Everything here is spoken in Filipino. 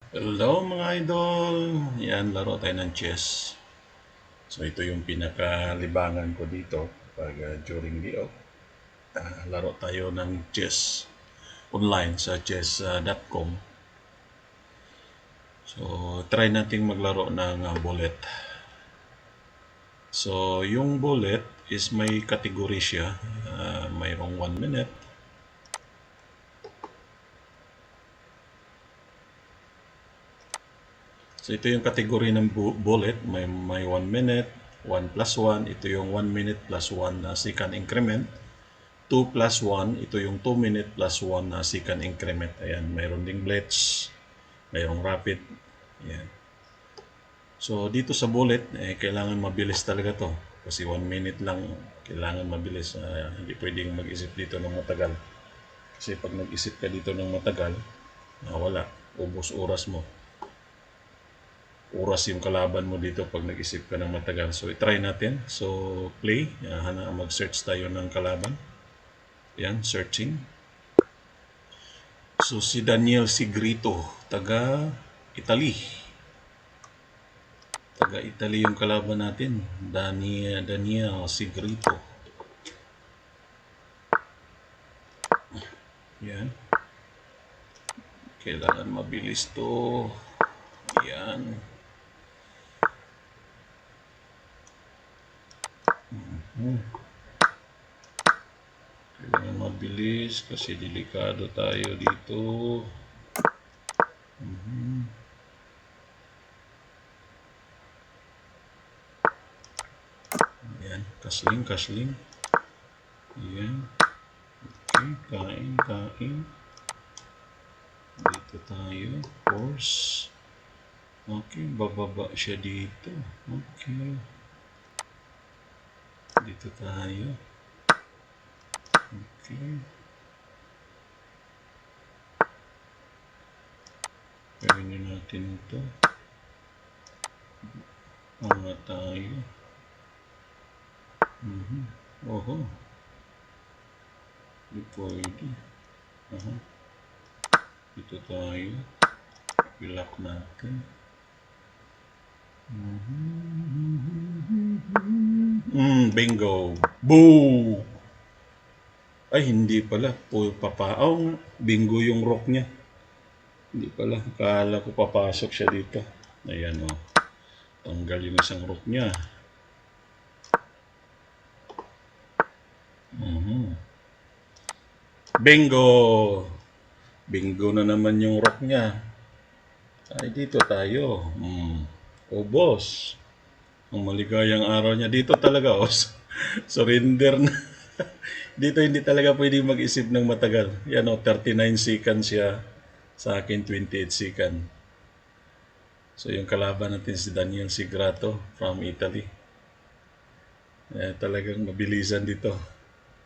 Hello mga idol! Yan, laro tayo ng chess. So ito yung pinakalibangan ko dito pag during the off. Laro tayo ng chess online sa chess.com. So try nating maglaro ng bullet. So yung bullet is may category siya. Mayroong 1 minute. So ito yung category ng bullet. May 1 minute, 1 plus 1. Ito yung 1 minute plus 1 second increment. 2 plus 1, ito yung 2 minute plus 1 second increment. Ayan, mayroon ding blitz, mayroong rapid. Ayan. So dito sa bullet, kailangan mabilis talaga to. Kasi 1 minute lang, kailangan mabilis. Hindi pwedeng mag-isip dito ng matagal. Kasi pag nag-isip ka dito ng matagal, wala, ubos oras mo. Oras yung kalaban mo dito pag nag-isip ka ng matagal. So try natin. So play, mag-search tayo ng kalaban. Yan, searching. So si Daniel Sigrito, taga Italy. Taga Italy yung kalaban natin. Daniel Sigrito. Yan. Kailangan mabilis to. Yan. Kailangan mabilis kasi delikado tayo dito. Yan. Kasling. Yan. Okay. Kain. Dito tayo. Horse. Okay. Bababa siya dito. Okay. Dito tayo. Okay. Gawin natin ito. Mga tayo. Oho. Hindi pwede. Dito tayo. Ilak natin. Bingo. Boo! Ay, hindi pala. Bingo yung rock niya. Hindi pala. Akala ko papasok siya dito. Ayan o. Tanggal yung isang rook niya. Bingo! Bingo na naman yung rock niya. Ay, dito tayo. Boss. Ang maligayang araw niya. Dito talaga, surrender na. Dito hindi talaga pwede mag-isip ng matagal. Yan 39 seconds siya. Sa akin, 28 seconds. So, yung kalaban natin si Daniel Sigrato from Italy. Talagang mabilisan dito.